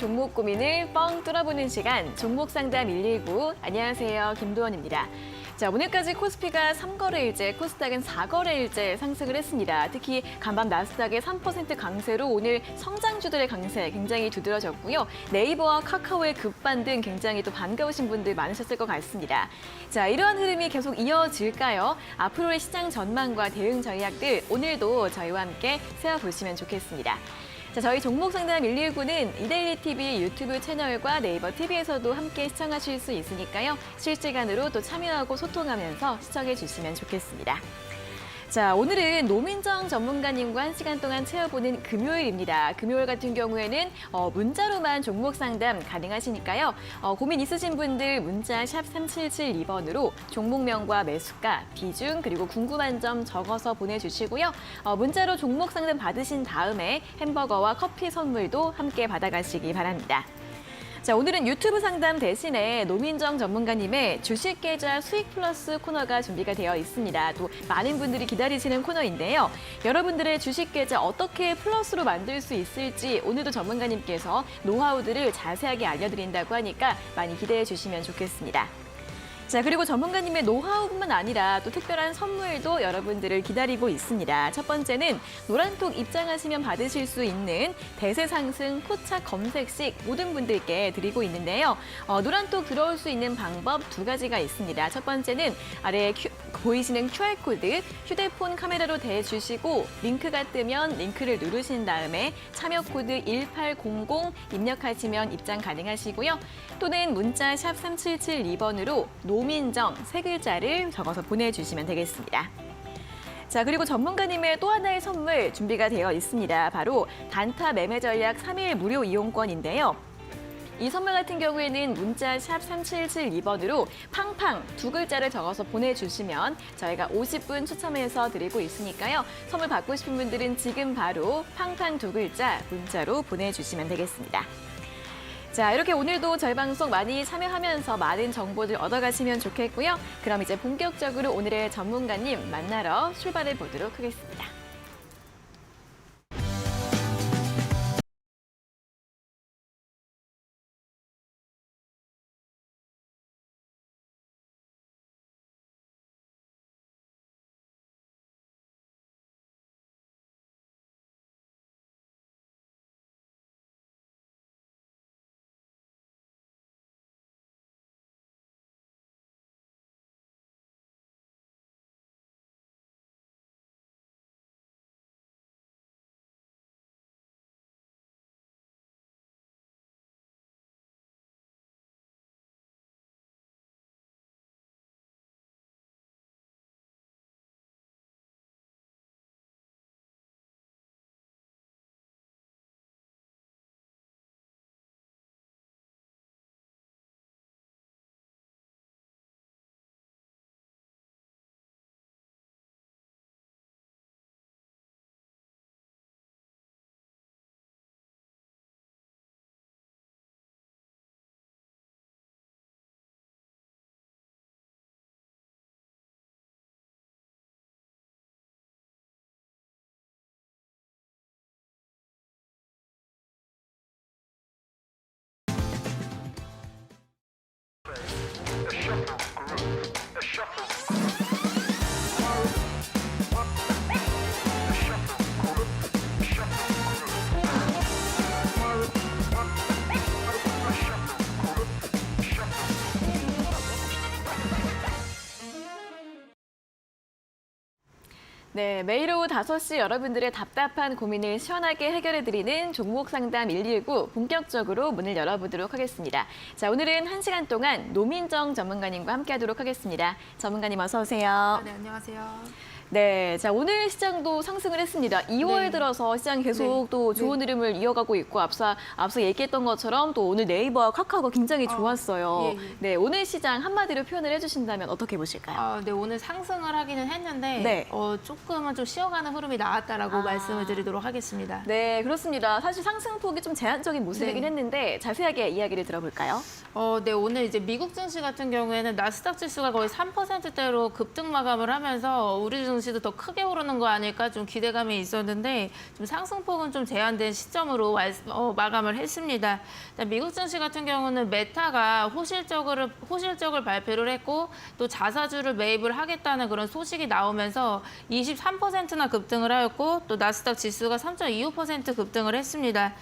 종목 고민을 뻥 뚫어보는 시간, 종목 상담 119. 안녕하세요, 김도원입니다. 자, 오늘까지 코스피가 3거래일째, 코스닥은 4거래일째 상승을 했습니다. 특히 간밤 나스닥의 3% 강세로 오늘 성장주들의 강세 굉장히 두드러졌고요. 네이버와 카카오의 급반등 굉장히 또 반가우신 분들 많으셨을 것 같습니다. 자, 이러한 흐름이 계속 이어질까요? 앞으로의 시장 전망과 대응 전략들 오늘도 저희와 함께 세워보시면 좋겠습니다. 자, 저희 종목 상담 119는 이데일리 TV 유튜브 채널과 네이버 TV에서도 함께 시청하실 수 있으니까요. 실시간으로 또 참여하고 소통하면서 시청해 주시면 좋겠습니다. 자, 오늘은 노민정 전문가님과 1시간 동안 채워보는 금요일입니다. 금요일 같은 경우에는 문자로만 종목 상담 가능하시니까요. 고민 있으신 분들 문자 샵 3772번으로 종목명과 매수가, 비중, 그리고 궁금한 점 적어서 보내주시고요. 문자로 종목 상담 받으신 다음에 햄버거와 커피 선물도 함께 받아가시기 바랍니다. 자, 오늘은 유튜브 상담 대신에 노민정 전문가님의 주식 계좌 수익 플러스 코너가 준비가 되어 있습니다. 또 많은 분들이 기다리시는 코너인데요. 여러분들의 주식 계좌 어떻게 플러스로 만들 수 있을지 오늘도 전문가님께서 노하우들을 자세하게 알려드린다고 하니까 많이 기대해 주시면 좋겠습니다. 자, 그리고 전문가님의 노하우뿐만 아니라 또 특별한 선물도 여러분들을 기다리고 있습니다. 첫 번째는 노란톡 입장하시면 받으실 수 있는 대세 상승 포착 검색식 모든 분들께 드리고 있는데요. 노란톡 들어올 수 있는 방법 두 가지가 있습니다. 첫 번째는 아래에 보이시는 QR코드 휴대폰 카메라로 대주시고 링크가 뜨면 링크를 누르신 다음에 참여 코드 1800 입력하시면 입장 가능하시고요. 또는 문자 샵 3772번으로 노민정 세 글자를 적어서 보내주시면 되겠습니다. 자, 그리고 전문가님의 또 하나의 선물 준비가 되어 있습니다. 바로 단타 매매 전략 3일 무료 이용권인데요. 이 선물 같은 경우에는 문자 샵 3772번으로 팡팡 두 글자를 적어서 보내주시면 저희가 50분 추첨해서 드리고 있으니까요. 선물 받고 싶은 분들은 지금 바로 팡팡 두 글자 문자로 보내주시면 되겠습니다. 자, 이렇게 오늘도 저희 방송 많이 참여하면서 많은 정보들 얻어가시면 좋겠고요. 그럼 이제 본격적으로 오늘의 전문가님 만나러 출발해 보도록 하겠습니다. 네, 매일 오후 5시 여러분들의 답답한 고민을 시원하게 해결해드리는 종목 상담 119 본격적으로 문을 열어보도록 하겠습니다. 자, 오늘은 1시간 동안 노민정 전문가님과 함께하도록 하겠습니다. 전문가님 어서 오세요. 네, 안녕하세요. 네, 자, 오늘 시장도 상승을 했습니다. 2월 네. 들어서 시장이 계속 또 좋은 흐름을 이어가고 있고 앞서 얘기했던 것처럼 또 오늘 네이버와 카카오가 굉장히 좋았어요. 예. 네, 오늘 시장 한마디로 표현을 해주신다면 어떻게 보실까요? 네, 오늘 상승을 하기는 했는데 네. 조금은 좀 쉬어가는 흐름이 나왔다라고 말씀을 드리도록 하겠습니다. 네, 그렇습니다. 사실 상승폭이 좀 제한적인 모습이긴 네. 했는데 자세하게 이야기를 들어볼까요? 네, 오늘 이제 미국 증시 같은 경우에는 나스닥 지수가 거의 3%대로 급등 마감을 하면서 우리 증시 증시도 더 크게 오르는 거 아닐까 좀 기대감이 있었는데 좀 상승폭은 좀 제한된 시점으로 마감을 했습니다. 일단 미국 증시 같은 경우는 메타가 호실적을 발표를 했고 또 자사주를 매입을 하겠다는 그런 소식이 나오면서 23%나 급등을 하였고 또 나스닥 지수가 3.25% 급등을 했습니다.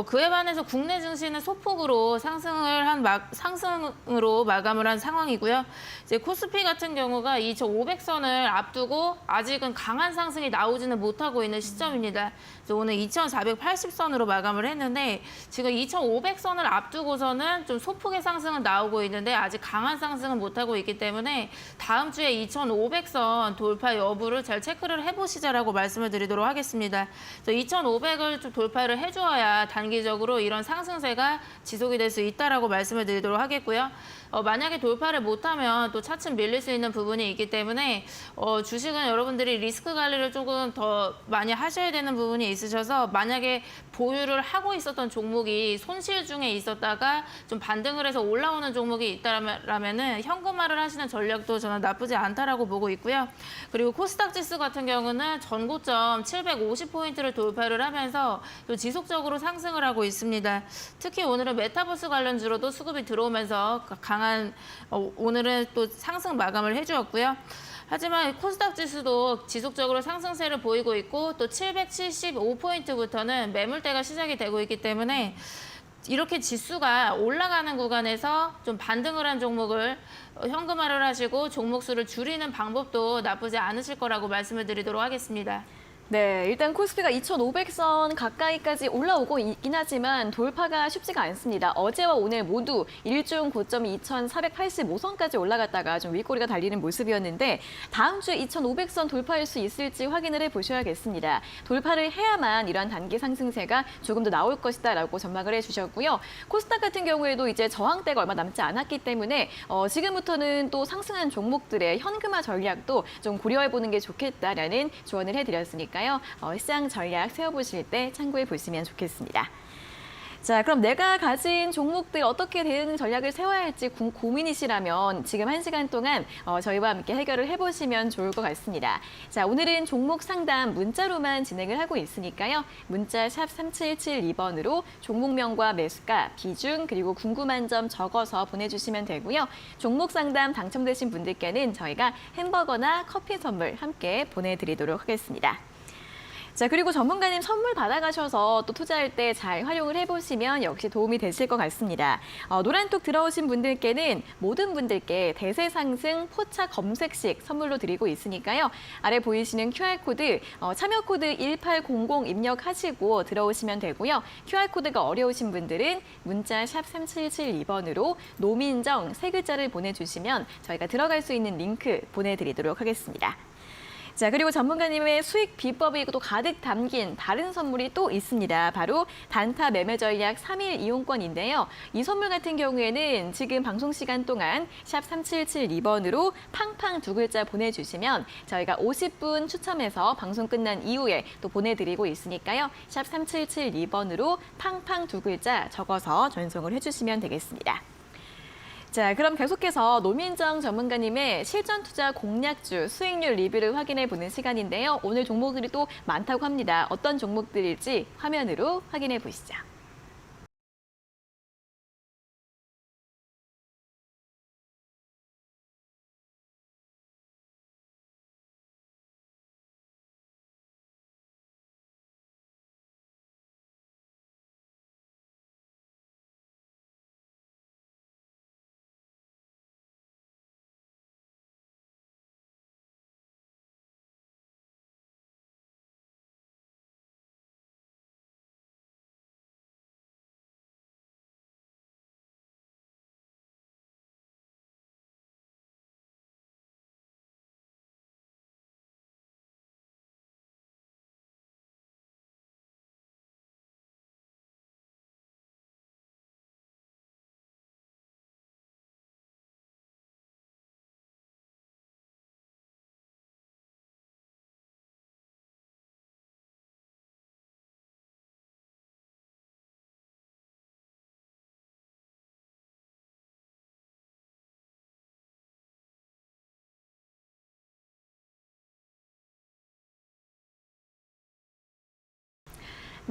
그에 반해서 국내 증시는 소폭으로 상승으로 마감을 한 상황이고요. 이제 코스피 같은 경우가 2,500선을 앞두고 아직은 강한 상승이 나오지는 못하고 있는 시점입니다. 그래서 오늘 2,480선으로 마감을 했는데 지금 2,500선을 앞두고서는 좀 소폭의 상승은 나오고 있는데 아직 강한 상승은 못하고 있기 때문에 다음 주에 2,500선 돌파 여부를 잘 체크를 해보시자라고 말씀을 드리도록 하겠습니다. 2,500을 좀 돌파를 해주어야 단기적으로 이런 상승세가 지속이 될 수 있다라고 말씀을 드리도록 하겠고요. 만약에 돌파를 못하면 또 차츰 밀릴 수 있는 부분이 있기 때문에 주식은 여러분들이 리스크 관리를 조금 더 많이 하셔야 되는 부분이 있으셔서 만약에 보유를 하고 있었던 종목이 손실 중에 있었다가 좀 반등을 해서 올라오는 종목이 있다라면은 현금화를 하시는 전략도 저는 나쁘지 않다라고 보고 있고요. 그리고 코스닥 지수 같은 경우는 전고점 750포인트를 돌파를 하면서 또 지속적으로 상승을 하고 있습니다. 특히 오늘은 메타버스 관련주로도 수급이 들어오면서 강한 오늘은 또 상승 마감을 해주었고요. 하지만 코스닥 지수도 지속적으로 상승세를 보이고 있고 또 775포인트부터는 매물대가 시작이 되고 있기 때문에 이렇게 지수가 올라가는 구간에서 좀 반등을 한 종목을 현금화를 하시고 종목 수를 줄이는 방법도 나쁘지 않으실 거라고 말씀을 드리도록 하겠습니다. 네, 일단 코스피가 2,500선 가까이까지 올라오고 있긴 하지만 돌파가 쉽지가 않습니다. 어제와 오늘 모두 일중 고점이 2,485선까지 올라갔다가 좀 윗꼬리가 달리는 모습이었는데 다음 주에 2,500선 돌파할 수 있을지 확인을 해보셔야겠습니다. 돌파를 해야만 이러한 단기 상승세가 조금 더 나올 것이다라고 전망을 해주셨고요. 코스닥 같은 경우에도 이제 저항대가 얼마 남지 않았기 때문에 지금부터는 또 상승한 종목들의 현금화 전략도 좀 고려해보는 게 좋겠다라는 조언을 해드렸으니까 시장 전략 세워보실 때 참고해 보시면 좋겠습니다. 자, 그럼 내가 가진 종목들 어떻게 대응 전략을 세워야 할지 고민이시라면 지금 1시간 동안 저희와 함께 해결을 해보시면 좋을 것 같습니다. 자, 오늘은 종목 상담 문자로만 진행을 하고 있으니까요. 문자 샵 3772번으로 종목명과 매수가, 비중, 그리고 궁금한 점 적어서 보내주시면 되고요. 종목 상담 당첨되신 분들께는 저희가 햄버거나 커피 선물 함께 보내드리도록 하겠습니다. 자, 그리고 전문가님 선물 받아가셔서 또 투자할 때 잘 활용을 해보시면 역시 도움이 되실 것 같습니다. 노란톡 들어오신 분들께는 모든 분들께 대세상승 포착 검색식 선물로 드리고 있으니까요. 아래 보이시는 QR코드 참여 코드 1800 입력하시고 들어오시면 되고요. QR코드가 어려우신 분들은 문자 샵 3772번으로 노민정 3글자를 보내주시면 저희가 들어갈 수 있는 링크 보내드리도록 하겠습니다. 자, 그리고 전문가님의 수익 비법이 또 가득 담긴 다른 선물이 또 있습니다. 바로 단타 매매 전략 3일 이용권인데요. 이 선물 같은 경우에는 지금 방송 시간 동안 샵 3772번으로 팡팡 2글자 보내주시면 저희가 50분 추첨해서 방송 끝난 이후에 또 보내드리고 있으니까요. 샵 3772번으로 팡팡 2글자 적어서 전송을 해주시면 되겠습니다. 자, 그럼 계속해서 노민정 전문가님의 실전 투자 공략주 수익률 리뷰를 확인해 보는 시간인데요. 오늘 종목들이 또 많다고 합니다. 어떤 종목들일지 화면으로 확인해 보시죠.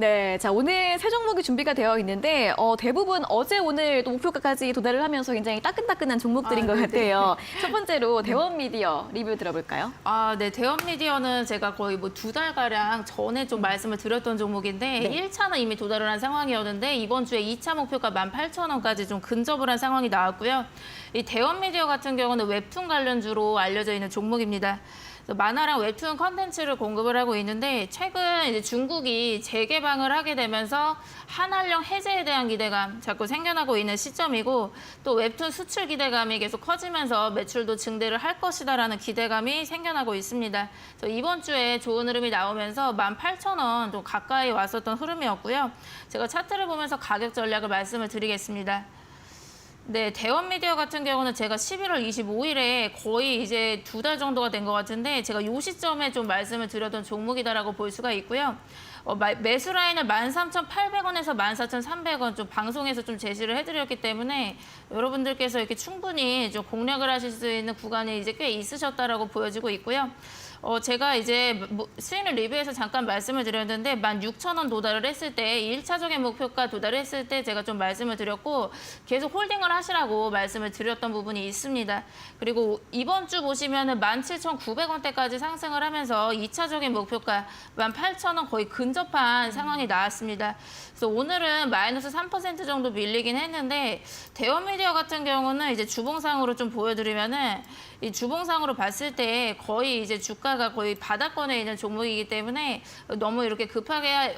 네, 자 오늘 세 종목이 준비가 되어 있는데 대부분 어제 오늘 또 목표가까지 도달을 하면서 굉장히 따끈따끈한 종목들인 것 네네. 같아요. 첫 번째로 대원 미디어 리뷰 들어볼까요? 네. 대원 미디어는 제가 거의 뭐 2달가량 전에 좀 말씀을 드렸던 종목인데 네. 1차는 이미 도달을 한 상황이었는데 이번 주에 2차 목표가 18,000원까지 좀 근접을 한 상황이 나왔고요. 이 대원 미디어 같은 경우는 웹툰 관련주로 알려져 있는 종목입니다. 만화랑 웹툰 컨텐츠를 공급을 하고 있는데 최근 이제 중국이 재개방을 하게 되면서 한한령 해제에 대한 기대감 자꾸 생겨나고 있는 시점이고 또 웹툰 수출 기대감이 계속 커지면서 매출도 증대를 할 것이다라는 기대감이 생겨나고 있습니다. 그래서 이번 주에 좋은 흐름이 나오면서 18,000원 좀 가까이 왔었던 흐름이었고요. 제가 차트를 보면서 가격 전략을 말씀을 드리겠습니다. 네, 대원 미디어 같은 경우는 제가 11월 25일에 거의 이제 2달 정도가 된 것 같은데 제가 이 시점에 좀 말씀을 드렸던 종목이다라고 볼 수가 있고요. 매수 라인을 13,800원에서 14,300원 좀 방송에서 좀 제시를 해드렸기 때문에 여러분들께서 이렇게 충분히 좀 공략을 하실 수 있는 구간이 이제 꽤 있으셨다라고 보여지고 있고요. 제가 이제 수익률 리뷰에서 잠깐 말씀을 드렸는데 16,000원 도달을 했을 때 1차적인 목표가 도달했을 때 제가 좀 말씀을 드렸고 계속 홀딩을 하시라고 말씀을 드렸던 부분이 있습니다. 그리고 이번 주 보시면은 17,900원대까지 상승을 하면서 2차적인 목표가 18,000원 거의 근접한 상황이 나왔습니다. 그래서 오늘은 마이너스 3% 정도 밀리긴 했는데 대원 미디어 같은 경우는 이제 주봉상으로 좀 보여드리면은 이 주봉상으로 봤을 때 거의 이제 주가가 거의 바닥권에 있는 종목이기 때문에 너무 이렇게 급하게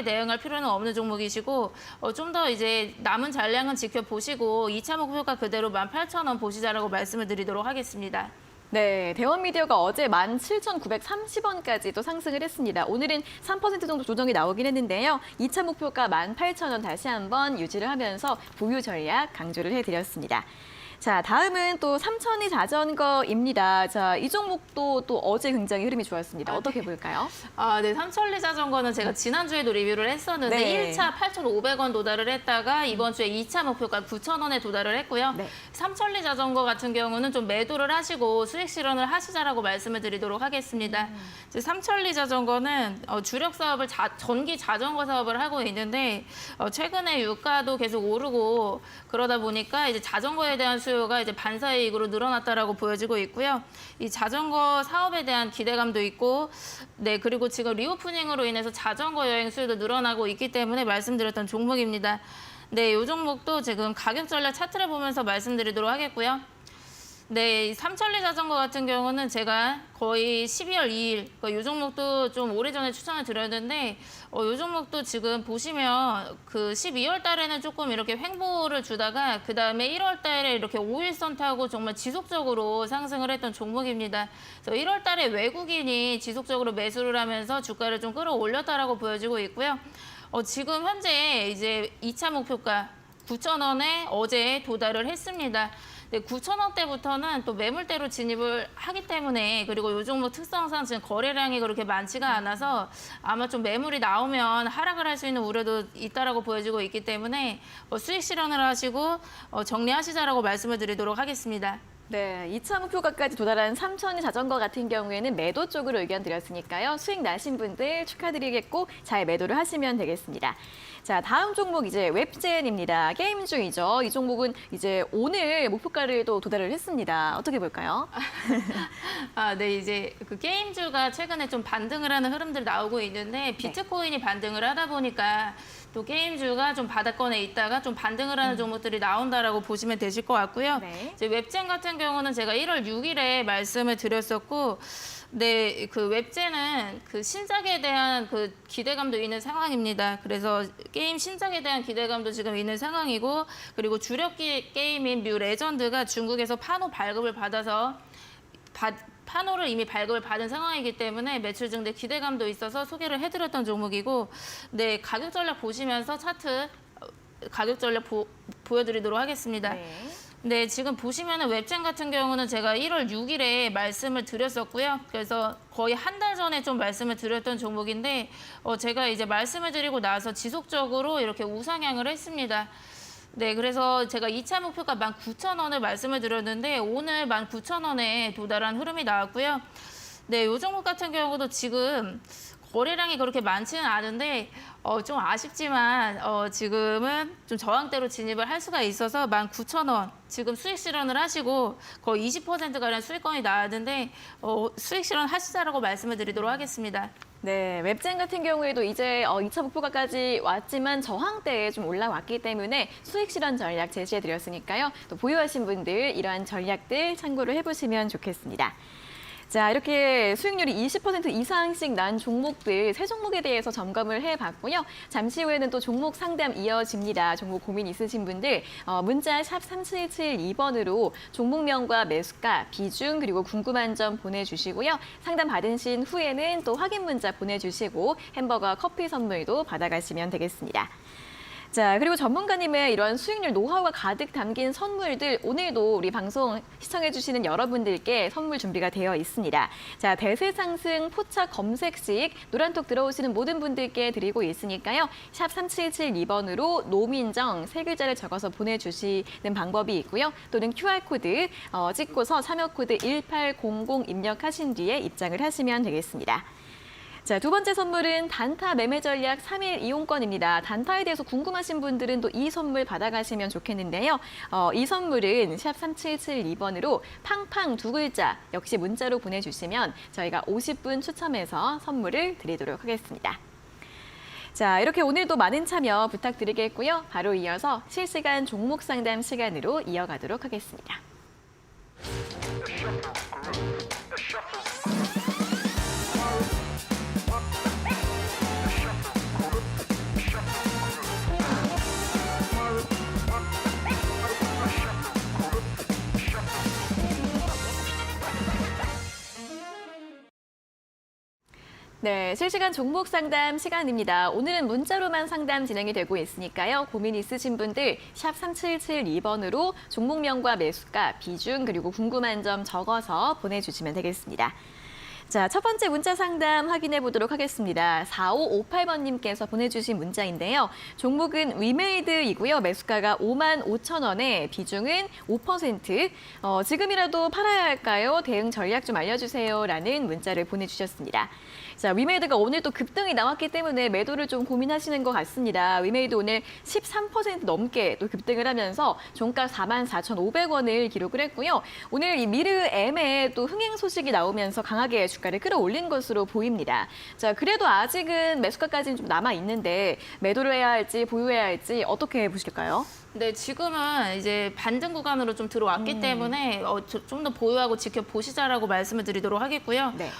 대응할 필요는 없는 종목이시고 좀 더 이제 남은 잔량은 지켜보시고 2차 목표가 그대로 18,000원 보시자라고 말씀을 드리도록 하겠습니다. 네, 대원 미디어가 어제 17,930원까지 또 상승을 했습니다. 오늘은 3% 정도 조정이 나오긴 했는데요. 2차 목표가 18,000원 다시 한번 유지를 하면서 보유 전략 강조를 해드렸습니다. 자, 다음은 또 삼천리 자전거입니다. 자, 이 종목도 또 어제 굉장히 흐름이 좋았습니다. 어떻게 볼까요? 네. 삼천리 자전거는 제가 지난주에도 리뷰를 했었는데 네. 1차 8,500원 도달을 했다가 이번 주에 2차 목표가 9,000원에 도달을 했고요. 네. 삼천리 자전거 같은 경우는 좀 매도를 하시고 수익 실현을 하시자라고 말씀을 드리도록 하겠습니다. 이제 삼천리 자전거는 주력 사업을 전기 자전거 사업을 하고 있는데 최근에 유가도 계속 오르고 그러다 보니까 이제 자전거에 대한 수요가 이제 반사이익으로 늘어났다라고 보여지고 있고요. 이 자전거 사업에 대한 기대감도 있고, 네, 그리고 지금 리오프닝으로 인해서 자전거 여행 수요도 늘어나고 있기 때문에 말씀드렸던 종목입니다. 네, 이 종목도 지금 가격 전략 차트를 보면서 말씀드리도록 하겠고요. 네, 삼천리 자전거 같은 경우는 제가 거의 12월 2일, 이 종목도 좀 오래전에 추천을 드렸는데, 이 종목도 지금 보시면 그 12월 달에는 조금 이렇게 횡보를 주다가 그 다음에 1월 달에 이렇게 5일선 타고 정말 지속적으로 상승을 했던 종목입니다. 그래서 1월 달에 외국인이 지속적으로 매수를 하면서 주가를 좀 끌어올렸다라고 보여지고 있고요. 지금 현재 이제 2차 목표가 9,000원에 어제 도달을 했습니다. 네, 9,000원대부터는 또 매물대로 진입을 하기 때문에 그리고 이 종목 특성상 지금 거래량이 그렇게 많지가 않아서 아마 좀 매물이 나오면 하락을 할 수 있는 우려도 있다라고 보여지고 있기 때문에 수익 실현을 하시고 정리하시자라고 말씀을 드리도록 하겠습니다. 네, 2차 목표가까지 도달한 삼천리 자전거 같은 경우에는 매도 쪽으로 의견 드렸으니까요. 수익 나신 분들 축하드리겠고 잘 매도를 하시면 되겠습니다. 자, 다음 종목 이제 웹젠입니다. 게임주이죠. 이 종목은 이제 오늘 목표가를 또 도달을 했습니다. 어떻게 볼까요? 네, 이제 그 게임주가 최근에 좀 반등을 하는 흐름들 나오고 있는데 비트코인이 반등을 하다 보니까 또 게임주가 좀 바닥권에 있다가 좀 반등을 하는 종목들이 나온다라고 보시면 되실 것 같고요. 네. 이제 웹젠 같은 경우는 제가 1월 6일에 말씀을 드렸었고, 네, 그 웹젠은 그 신작에 대한 그 기대감도 있는 상황입니다. 그래서 게임 신작에 대한 기대감도 지금 있는 상황이고, 그리고 주력 게임인 뮤 레전드가 중국에서 판호 발급을 받아서 판호를 이미 발급을 받은 상황이기 때문에 매출 증대 기대감도 있어서 소개를 해드렸던 종목이고, 네, 가격 전략 보시면서 차트 가격 전략 보여드리도록 하겠습니다. 네. 네, 지금 보시면은 웹젠 같은 경우는 제가 1월 6일에 말씀을 드렸었고요. 그래서 거의 한 달 전에 좀 말씀을 드렸던 종목인데 제가 이제 말씀을 드리고 나서 지속적으로 이렇게 우상향을 했습니다. 네, 그래서 제가 2차 목표가 19,000원을 말씀을 드렸는데 오늘 19,000원에 도달한 흐름이 나왔고요. 네, 이 종목 같은 경우도 지금 거래량이 그렇게 많지는 않은데 좀 아쉽지만 지금은 좀 저항대로 진입을 할 수가 있어서 19,000원 지금 수익 실현을 하시고 거의 20%가량 수익권이 나왔는데 수익 실현 하시자라고 말씀을 드리도록 하겠습니다. 네, 웹젠 같은 경우에도 이제 2차 목표가까지 왔지만 저항대에 좀 올라왔기 때문에 수익 실현 전략 제시해드렸으니까요. 또 보유하신 분들 이러한 전략들 참고를 해보시면 좋겠습니다. 자, 이렇게 수익률이 20% 이상씩 난 종목들 세 종목에 대해서 점검을 해봤고요. 잠시 후에는 또 종목 상담 이어집니다. 종목 고민 있으신 분들 문자 샵 3772번으로 종목명과 매수가, 비중 그리고 궁금한 점 보내주시고요. 상담 받으신 후에는 또 확인 문자 보내주시고 햄버거 커피 선물도 받아가시면 되겠습니다. 자, 그리고 전문가님의 이런 수익률 노하우가 가득 담긴 선물들 오늘도 우리 방송 시청해주시는 여러분들께 선물 준비가 되어 있습니다. 자, 대세 상승 포착 검색식 노란톡 들어오시는 모든 분들께 드리고 있으니까요. 샵 3772번으로 노민정 세 글자를 적어서 보내주시는 방법이 있고요. 또는 QR코드 찍고서 참여코드 1800 입력하신 뒤에 입장을 하시면 되겠습니다. 자, 두 번째 선물은 단타 매매 전략 3일 이용권입니다. 단타에 대해서 궁금하신 분들은 또 이 선물 받아가시면 좋겠는데요. 이 선물은 샵 3772번으로 팡팡 두 글자 역시 문자로 보내주시면 저희가 50분 추첨해서 선물을 드리도록 하겠습니다. 자, 이렇게 오늘도 많은 참여 부탁드리겠고요. 바로 이어서 실시간 종목 상담 시간으로 이어가도록 하겠습니다. 네, 실시간 종목 상담 시간입니다. 오늘은 문자로만 상담 진행이 되고 있으니까요. 고민 있으신 분들 샵 3772번으로 종목명과 매수가, 비중 그리고 궁금한 점 적어서 보내주시면 되겠습니다. 자, 첫 번째 문자 상담 확인해 보도록 하겠습니다. 4558번님께서 보내주신 문자인데요. 종목은 위메이드이고요. 매수가가 55,000원에 비중은 5%. 지금이라도 팔아야 할까요? 대응 전략 좀 알려주세요. 라는 문자를 보내주셨습니다. 자, 위메이드가 오늘 또 급등이 나왔기 때문에 매도를 좀 고민하시는 것 같습니다. 위메이드 오늘 13% 넘게 또 급등을 하면서 종가 44,500원을 기록을 했고요. 오늘 이 미르 M의 또 흥행 소식이 나오면서 강하게 주가를 끌어올린 것으로 보입니다. 자, 그래도 아직은 매수가까지는 좀 남아 있는데 매도를 해야 할지 보유해야 할지 어떻게 보실까요? 네, 지금은 이제 반등 구간으로 좀 들어왔기 때문에 좀 더 보유하고 지켜보시자라고 말씀을 드리도록 하겠고요. 네.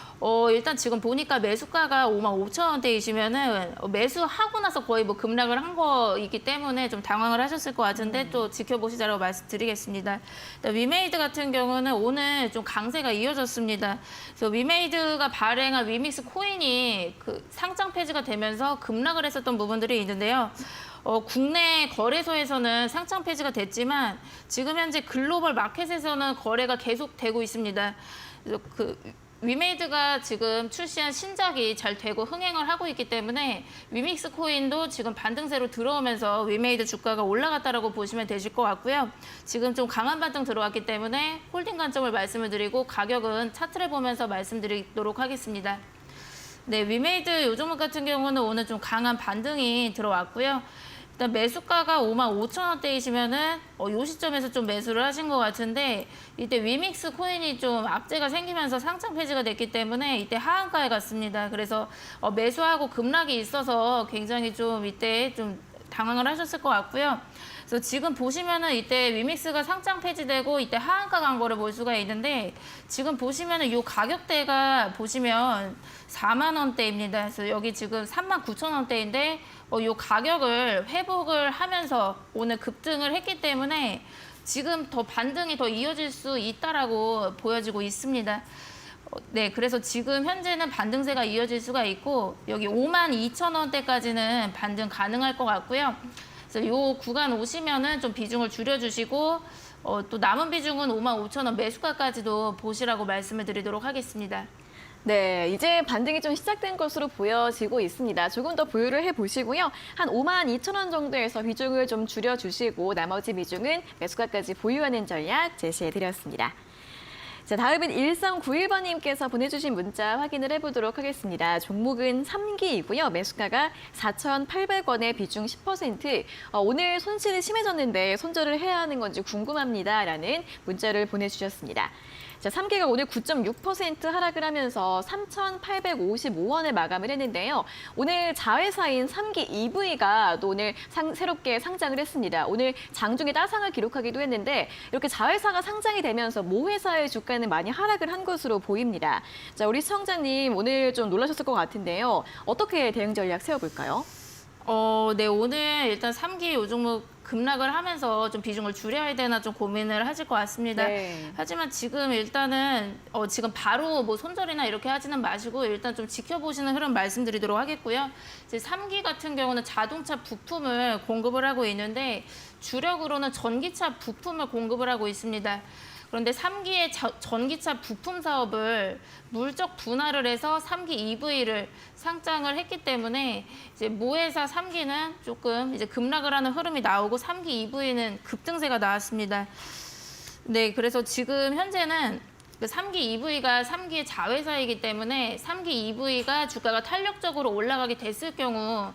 일단 지금 보니까 매수가가 55,000원대이시면은 매수하고 나서 거의 뭐 급락을 한 거이기 때문에 좀 당황을 하셨을 것 같은데 또 지켜보시자라고 말씀드리겠습니다. 위메이드 같은 경우는 오늘 좀 강세가 이어졌습니다. 그래서 위메이드가 발행한 위믹스 코인이 그 상장 폐지가 되면서 급락을 했었던 부분들이 있는데요. 국내 거래소에서는 상장 폐지가 됐지만 지금 현재 글로벌 마켓에서는 거래가 계속되고 있습니다. 그래서 위메이드가 지금 출시한 신작이 잘 되고 흥행을 하고 있기 때문에 위믹스 코인도 지금 반등세로 들어오면서 위메이드 주가가 올라갔다라고 보시면 되실 것 같고요. 지금 좀 강한 반등 들어왔기 때문에 홀딩 관점을 말씀을 드리고 가격은 차트를 보면서 말씀드리도록 하겠습니다. 네, 위메이드 요 종목 같은 경우는 오늘 좀 강한 반등이 들어왔고요. 일단 매수가가 55,000원대이시면은 요 시점에서 좀 매수를 하신 것 같은데 이때 위믹스 코인이 좀 악재가 생기면서 상장 폐지가 됐기 때문에 이때 하한가에 갔습니다. 그래서 매수하고 급락이 있어서 굉장히 좀 이때 좀 당황을 하셨을 것 같고요. 그래서 지금 보시면은 이때 위믹스가 상장 폐지되고 이때 하한가 간 거를 볼 수가 있는데 지금 보시면은 요 가격대가 보시면 4만 원대입니다. 그래서 여기 지금 39,000원대인데 요 가격을 회복을 하면서 오늘 급등을 했기 때문에 지금 더 반등이 더 이어질 수 있다라고 보여지고 있습니다. 네, 그래서 지금 현재는 반등세가 이어질 수가 있고 여기 52,000원대까지는 반등 가능할 것 같고요. 그래서 요 구간 오시면은 좀 비중을 줄여주시고 또 남은 비중은 55,000원 매수가까지도 보시라고 말씀을 드리도록 하겠습니다. 네, 이제 반등이 좀 시작된 것으로 보여지고 있습니다. 조금 더 보유를 해보시고요. 한 52,000원 정도에서 비중을 좀 줄여주시고 나머지 비중은 매수가까지 보유하는 전략 제시해드렸습니다. 자, 다음은 1391번님께서 보내주신 문자 확인을 해보도록 하겠습니다. 종목은 3기이고요. 매수가가 4,800원에 비중 10%. 오늘 손실이 심해졌는데 손절을 해야 하는 건지 궁금합니다. 라는 문자를 보내주셨습니다. 자, 3기가 오늘 9.6% 하락을 하면서 3,855원을 마감을 했는데요. 오늘 자회사인 3기 EV가 또 오늘 새롭게 상장을 했습니다. 오늘 장중에 따상을 기록하기도 했는데 이렇게 자회사가 상장이 되면서 모 회사의 주가는 많이 하락을 한 것으로 보입니다. 자, 우리 시청자님 오늘 좀 놀라셨을 것 같은데요. 어떻게 대응 전략 세워볼까요? 네, 오늘 일단 3기 요 종목 급락을 하면서 좀 비중을 줄여야 되나 좀 고민을 하실 것 같습니다. 네. 하지만 지금 일단은 지금 바로 뭐 손절이나 이렇게 하지는 마시고 일단 좀 지켜보시는 흐름 말씀드리도록 하겠고요. 이제 3기 같은 경우는 자동차 부품을 공급을 하고 있는데 주력으로는 전기차 부품을 공급을 하고 있습니다. 그런데 3기의 전기차 부품 사업을 물적 분할을 해서 3기 EV를 상장을 했기 때문에 이제 모회사 3기는 조금 이제 급락을 하는 흐름이 나오고 3기 EV는 급등세가 나왔습니다. 네, 그래서 지금 현재는 그 3기 EV가 3기의 자회사이기 때문에 3기 EV가 주가가 탄력적으로 올라가게 됐을 경우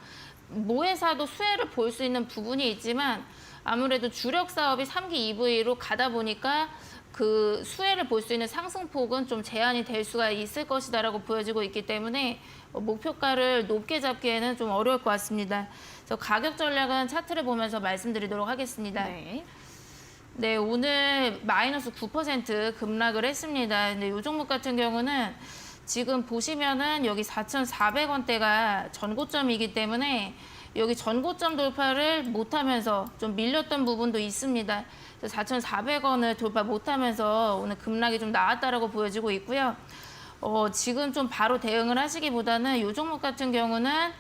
모회사도 수혜를 볼 수 있는 부분이 있지만 아무래도 주력 사업이 3기 EV로 가다 보니까 그 수혜를 볼 수 있는 상승폭은 좀 제한이 될 수가 있을 것이다라고 보여지고 있기 때문에 목표가를 높게 잡기에는 좀 어려울 것 같습니다. 그래서 가격 전략은 차트를 보면서 말씀드리도록 하겠습니다. 네. 네, 오늘 마이너스 9% 급락을 했습니다. 근데 이 종목 같은 경우는 지금 보시면은 여기 4,400원대가 전고점이기 때문에 여기 전고점 돌파를 못하면서 좀 밀렸던 부분도 있습니다. 4,400원을 돌파 못하면서 오늘 급락이 좀 나왔다라고 보여지고 있고요. 지금 좀 바로 대응을 하시기보다는 이 종목 같은 경우는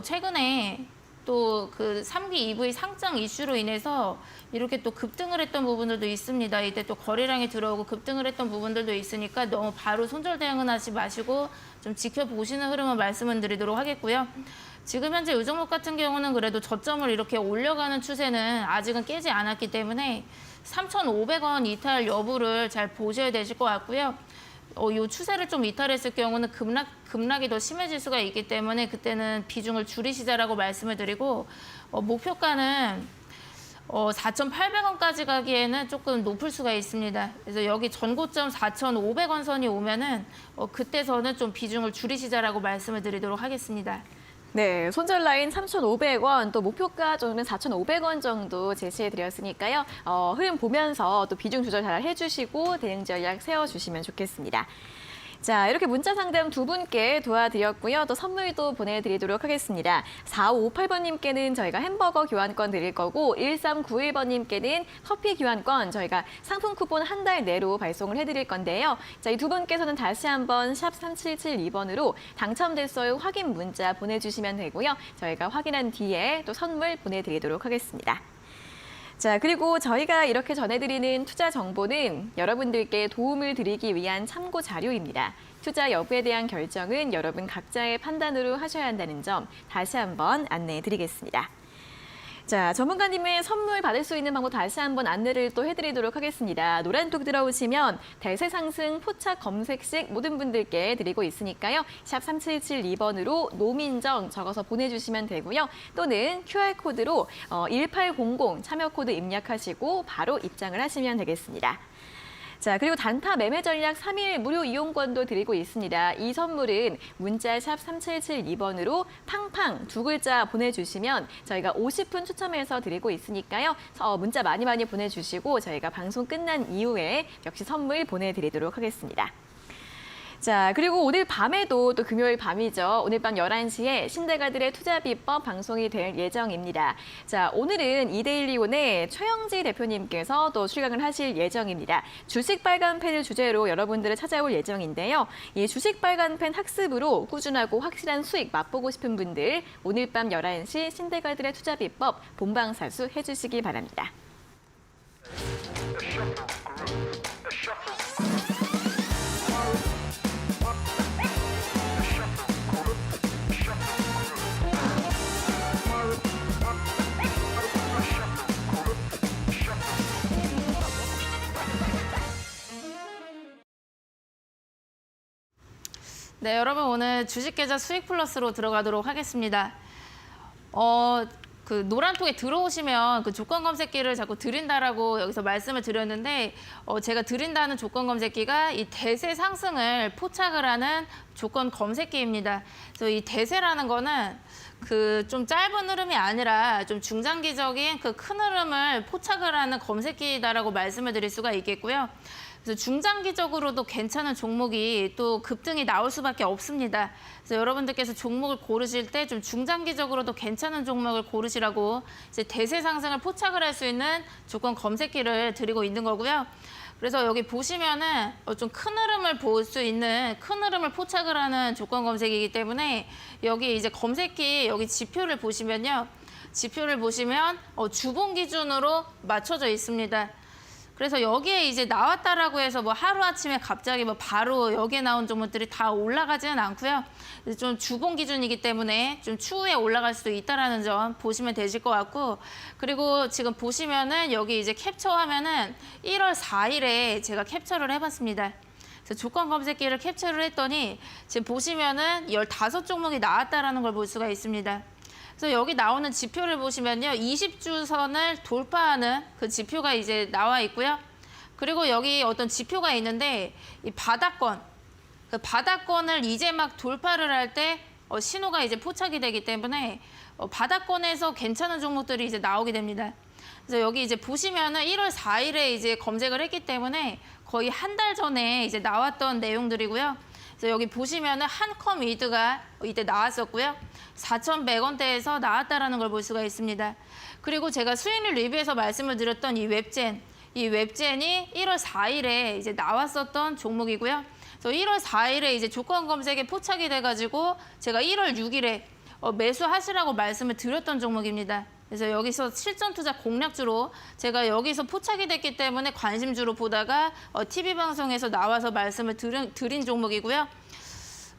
최근에 또 그 3기 EV 상장 이슈로 인해서 이렇게 또 급등을 했던 부분들도 있습니다. 이때 또 거래량이 들어오고 급등을 했던 부분들도 있으니까 너무 바로 손절 대응은 하지 마시고 좀 지켜보시는 흐름을 말씀을 드리도록 하겠고요. 지금 현재 이 종목 같은 경우는 그래도 저점을 이렇게 올려가는 추세는 아직은 깨지 않았기 때문에 3,500원 이탈 여부를 잘 보셔야 되실 것 같고요. 이 추세를 좀 이탈했을 경우는 급락이 더 심해질 수가 있기 때문에 그때는 비중을 줄이시자라고 말씀을 드리고 목표가는 4,800원까지 가기에는 조금 높을 수가 있습니다. 그래서 여기 전고점 4,500원 선이 오면은 그때서는 좀 비중을 줄이시자라고 말씀을 드리도록 하겠습니다. 네, 손절 라인 3,500원, 또 목표가 저는 4,500원 정도 제시해드렸으니까요. 흐름 보면서 또 비중 조절 잘 해주시고 대응 전략 세워주시면 좋겠습니다. 자, 이렇게 문자 상담 두 분께 도와드렸고요. 또 선물도 보내드리도록 하겠습니다. 4558번님께는 저희가 햄버거 교환권 드릴 거고 1391번님께는 커피 교환권 저희가 상품 쿠폰 한 달 내로 발송을 해드릴 건데요. 자, 이 두 분께서는 다시 한번 샵 3772번으로 당첨됐어요 확인 문자 보내주시면 되고요. 저희가 확인한 뒤에 또 선물 보내드리도록 하겠습니다. 자, 그리고 저희가 이렇게 전해드리는 투자 정보는 여러분들께 도움을 드리기 위한 참고 자료입니다. 투자 여부에 대한 결정은 여러분 각자의 판단으로 하셔야 한다는 점 다시 한번 안내해 드리겠습니다. 자, 전문가님의 선물 받을 수 있는 방법 다시 한번 안내를 또 해드리도록 하겠습니다. 노란톡 들어오시면 대세 상승 포착 검색식 모든 분들께 드리고 있으니까요. 샵 3772번으로 노민정 적어서 보내주시면 되고요. 또는 QR코드로 1800 참여 코드 입력하시고 바로 입장을 하시면 되겠습니다. 자, 그리고 단타 매매 전략 3일 무료 이용권도 드리고 있습니다. 이 선물은 문자 샵 3772번으로 팡팡 두 글자 보내주시면 저희가 50분 추첨해서 드리고 있으니까요. 문자 많이 보내주시고 저희가 방송 끝난 이후에 역시 선물 보내드리도록 하겠습니다. 자, 그리고 오늘 밤에도 또 금요일 밤이죠. 오늘 밤 11시에 신대가들의 투자 비법 방송이 될 예정입니다. 자, 오늘은 이데일리온의 최영지 대표님께서 또 출강을 하실 예정입니다. 주식 빨간펜을 주제로 여러분들을 찾아올 예정인데요. 이 주식 빨간펜 학습으로 꾸준하고 확실한 수익 맛보고 싶은 분들 오늘 밤 11시 신대가들의 투자 비법 본방사수 해주시기 바랍니다. 네, 여러분 오늘 주식계좌 수익 플러스로 들어가도록 하겠습니다. 그 노란톡에 들어오시면 그 조건 검색기를 자꾸 드린다라고 여기서 말씀을 드렸는데 제가 드린다는 조건 검색기가 이 대세 상승을 포착을 하는 조건 검색기입니다. 그래서 이 대세라는 거는 그 좀 짧은 흐름이 아니라 좀 중장기적인 그 큰 흐름을 포착을 하는 검색기다라고 말씀을 드릴 수가 있겠고요. 그래서 중장기적으로도 괜찮은 종목이 또 급등이 나올 수밖에 없습니다. 그래서 여러분들께서 종목을 고르실 때 좀 중장기적으로도 괜찮은 종목을 고르시라고 이제 대세 상승을 포착을 할 수 있는 조건 검색기를 드리고 있는 거고요. 그래서 여기 보시면은 좀 큰 흐름을 볼 수 있는 큰 흐름을 포착을 하는 조건 검색이기 때문에 여기 이제 검색기 여기 지표를 보시면요. 지표를 보시면 주봉 기준으로 맞춰져 있습니다. 그래서 여기에 이제 나왔다라고 해서 뭐 하루아침에 갑자기 뭐 바로 여기에 나온 종목들이 다 올라가지는 않고요. 좀 주봉 기준이기 때문에 좀 추후에 올라갈 수도 있다라는 점 보시면 되실 것 같고, 그리고 지금 보시면은 여기 이제 캡처하면은 1월 4일에 제가 캡처를 해봤습니다. 그래서 조건 검색기를 캡처를 했더니 지금 보시면은 15종목이 나왔다라는 걸 볼 수가 있습니다. 그래서 여기 나오는 지표를 보시면요. 20주선을 돌파하는 그 지표가 이제 나와 있고요. 그리고 여기 어떤 지표가 있는데 이 바닥권, 그 바닥권을 이제 막 돌파를 할 때 신호가 이제 포착이 되기 때문에 바닥권에서 괜찮은 종목들이 이제 나오게 됩니다. 그래서 여기 이제 보시면은 1월 4일에 이제 검색을 했기 때문에 거의 한 달 전에 이제 나왔던 내용들이고요. 그래서 여기 보시면은 한컴 이드가 이때 나왔었고요. 4,100원대에서 나왔다라는 걸 볼 수가 있습니다. 그리고 제가 수익률 리뷰에서 말씀을 드렸던 이 웹젠이 1월 4일에 이제 나왔었던 종목이고요. 그래서 1월 4일에 이제 조건 검색에 포착이 돼가지고 제가 1월 6일에 매수하시라고 말씀을 드렸던 종목입니다. 그래서 여기서 실전 투자 공략주로 제가 여기서 포착이 됐기 때문에 관심주로 보다가 TV 방송에서 나와서 말씀을 드린 종목이고요.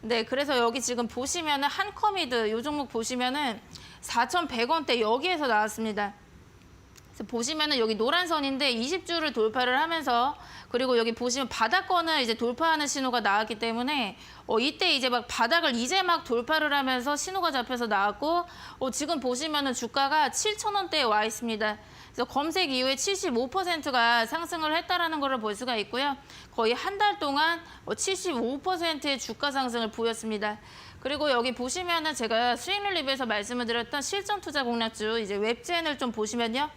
네, 그래서 여기 지금 보시면은 한컴이드 이 종목 보시면은 4,100원대 여기에서 나왔습니다. 그래서 보시면은 여기 노란 선인데 20주를 돌파를 하면서, 그리고 여기 보시면 바닥권을 이제 돌파하는 신호가 나왔기 때문에 이때 이제 막 바닥을 이제 막 돌파를 하면서 신호가 잡혀서 나왔고, 지금 보시면은 주가가 7,000원대에 와 있습니다. 그래서 검색 이후에 75%가 상승을 했다라는 것을 볼 수가 있고요. 거의 한 달 동안 75%의 주가 상승을 보였습니다. 그리고 여기 보시면은 제가 수익률 리뷰에서 말씀을 드렸던 실전 투자 공략주 이제 웹젠을 좀 보시면요.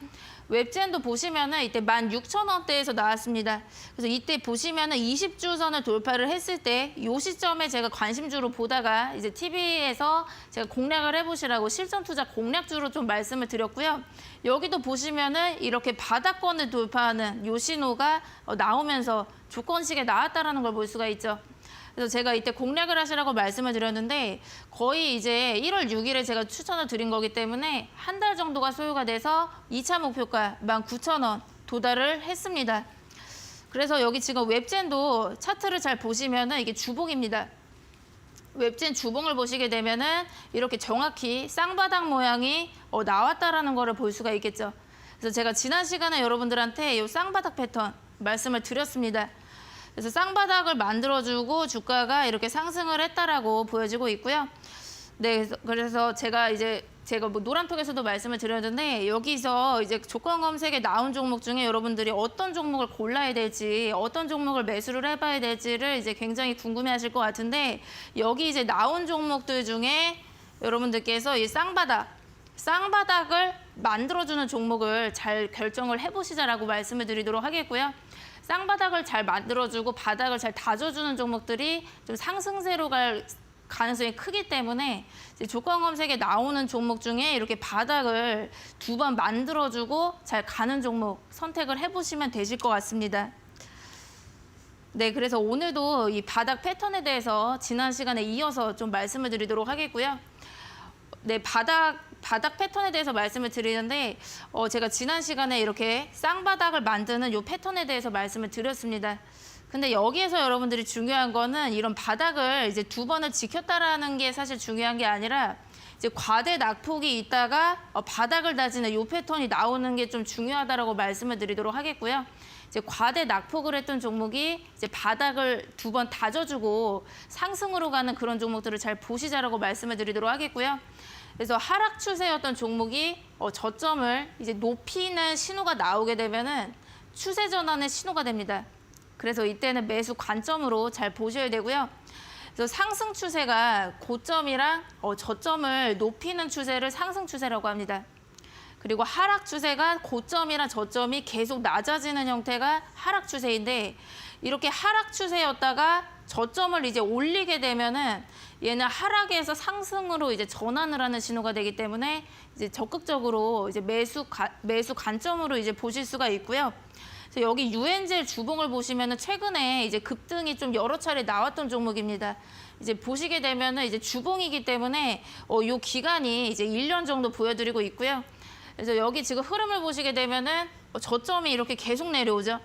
웹젠도 보시면은 이때 16,000원대에서 나왔습니다. 그래서 이때 보시면은 20주선을 돌파를 했을 때 이 시점에 제가 관심주로 보다가 이제 TV에서 제가 공략을 해보시라고 실전 투자 공략주로 좀 말씀을 드렸고요. 여기도 보시면은 이렇게 바닥권을 돌파하는 요 신호가 나오면서 조건식에 나왔다라는 걸 볼 수가 있죠. 그래서 제가 이때 공략을 하시라고 말씀을 드렸는데 거의 이제 1월 6일에 제가 추천을 드린 거기 때문에 한 달 정도가 소요가 돼서 2차 목표가 19,000원 도달을 했습니다. 그래서 여기 지금 웹젠도 차트를 잘 보시면은 이게 주봉입니다. 웹젠 주봉을 보시게 되면은 이렇게 정확히 쌍바닥 모양이 나왔다라는 거를 볼 수가 있겠죠. 그래서 제가 지난 시간에 여러분들한테 이 쌍바닥 패턴 말씀을 드렸습니다. 그래서 쌍바닥을 만들어주고 주가가 이렇게 상승을 했다라고 보여지고 있고요. 네, 그래서 제가 뭐 노란톡에서도 말씀을 드렸는데 여기서 이제 조건 검색에 나온 종목 중에 여러분들이 어떤 종목을 골라야 될지, 어떤 종목을 매수를 해봐야 될지를 이제 굉장히 궁금해하실 것 같은데 여기 이제 나온 종목들 중에 여러분들께서 이 쌍바닥을 만들어주는 종목을 잘 결정을 해보시자라고 말씀을 드리도록 하겠고요. 쌍바닥을 잘 만들어주고 바닥을 잘 다져주는 종목들이 좀 상승세로 갈 가능성이 크기 때문에 이제 조건 검색에 나오는 종목 중에 이렇게 바닥을 2번 만들어주고 잘 가는 종목 선택을 해보시면 되실 것 같습니다. 네, 그래서 오늘도 이 바닥 패턴에 대해서 지난 시간에 이어서 좀 말씀을 드리도록 하겠고요. 네, 바닥 패턴에 대해서 말씀을 드리는데 제가 지난 시간에 이렇게 쌍바닥을 만드는 이 패턴에 대해서 말씀을 드렸습니다. 근데 여기에서 여러분들이 중요한 거는 이런 바닥을 이제 2번을 지켰다라는 게 사실 중요한 게 아니라 이제 과대 낙폭이 있다가 바닥을 다지는 이 패턴이 나오는 게 좀 중요하다라고 말씀을 드리도록 하겠고요. 이제 과대 낙폭을 했던 종목이 이제 바닥을 2번 다져주고 상승으로 가는 그런 종목들을 잘 보시자라고 말씀을 드리도록 하겠고요. 그래서 하락 추세였던 종목이 저점을 이제 높이는 신호가 나오게 되면은 추세 전환의 신호가 됩니다. 그래서 이때는 매수 관점으로 잘 보셔야 되고요. 그래서 상승 추세가 고점이랑 저점을 높이는 추세를 상승 추세라고 합니다. 그리고 하락 추세가 고점이랑 저점이 계속 낮아지는 형태가 하락 추세인데 이렇게 하락 추세였다가 저점을 이제 올리게 되면은 얘는 하락에서 상승으로 이제 전환을 하는 신호가 되기 때문에 이제 적극적으로 이제 매수 관점으로 이제 보실 수가 있고요. 그래서 여기 유엔젤 주봉을 보시면은 최근에 이제 급등이 좀 여러 차례 나왔던 종목입니다. 이제 보시게 되면은 이제 주봉이기 때문에 요 기간이 이제 1년 정도 보여드리고 있고요. 그래서 여기 지금 흐름을 보시게 되면은 저점이 이렇게 계속 내려오죠.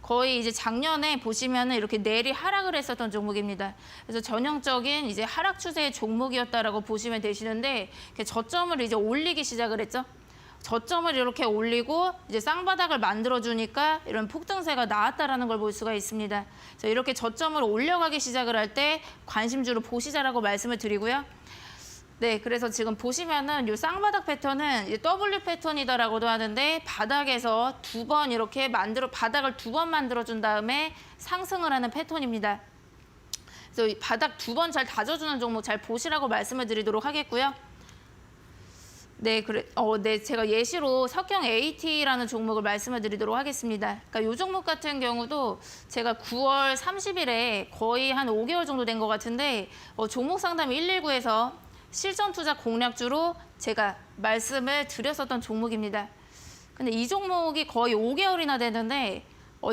거의 이제 작년에 보시면은 이렇게 내리 하락을 했었던 종목입니다. 그래서 전형적인 이제 하락 추세의 종목이었다라고 보시면 되시는데 저점을 이제 올리기 시작을 했죠. 저점을 이렇게 올리고 이제 쌍바닥을 만들어 주니까 이런 폭등세가 나왔다라는 걸 볼 수가 있습니다. 그래서 이렇게 저점을 올려가기 시작을 할 때 관심주로 보시자라고 말씀을 드리고요. 네, 그래서 지금 보시면은 이 쌍바닥 패턴은 이제 W 패턴이다라고도 하는데 바닥에서 이렇게 바닥을 2번 만들어 준 다음에 상승을 하는 패턴입니다. 그래서 이 바닥 2번 잘 다져주는 종목 잘 보시라고 말씀을 드리도록 하겠고요. 네, 제가 예시로 석경 AT라는 종목을 말씀을 드리도록 하겠습니다. 그러니까 이 종목 같은 경우도 제가 9월 30일에 거의 한 5개월 정도 된 것 같은데 종목 상담 119에서 실전 투자 공략주로 제가 말씀을 드렸었던 종목입니다. 근데 이 종목이 거의 5개월이나 되는데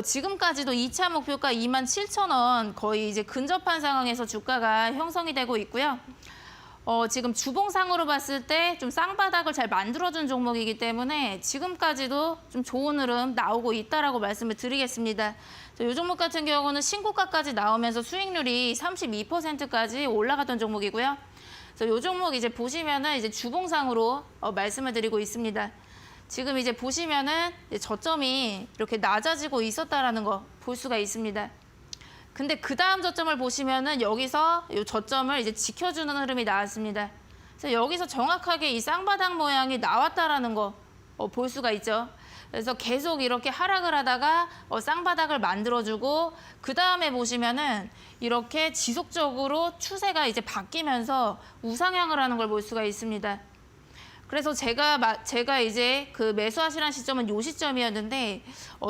지금까지도 2차 목표가 27,000원 거의 이제 근접한 상황에서 주가가 형성이 되고 있고요. 지금 주봉상으로 봤을 때 좀 쌍바닥을 잘 만들어준 종목이기 때문에 지금까지도 좀 좋은 흐름 나오고 있다라고 말씀을 드리겠습니다. 이 종목 같은 경우는 신고가까지 나오면서 수익률이 32%까지 올라갔던 종목이고요. 그래서 이 종목 이제 보시면은 이제 주봉상으로 말씀을 드리고 있습니다. 지금 이제 보시면은 저점이 이렇게 낮아지고 있었다라는 거 볼 수가 있습니다. 근데 그 다음 저점을 보시면은 여기서 이 저점을 이제 지켜주는 흐름이 나왔습니다. 그래서 여기서 정확하게 이 쌍바닥 모양이 나왔다라는 거 볼 수가 있죠. 그래서 계속 이렇게 하락을 하다가 쌍바닥을 만들어주고 그 다음에 보시면은 이렇게 지속적으로 추세가 이제 바뀌면서 우상향을 하는 걸 볼 수가 있습니다. 그래서 제가 이제 그 매수하시라는 시점은 이 시점이었는데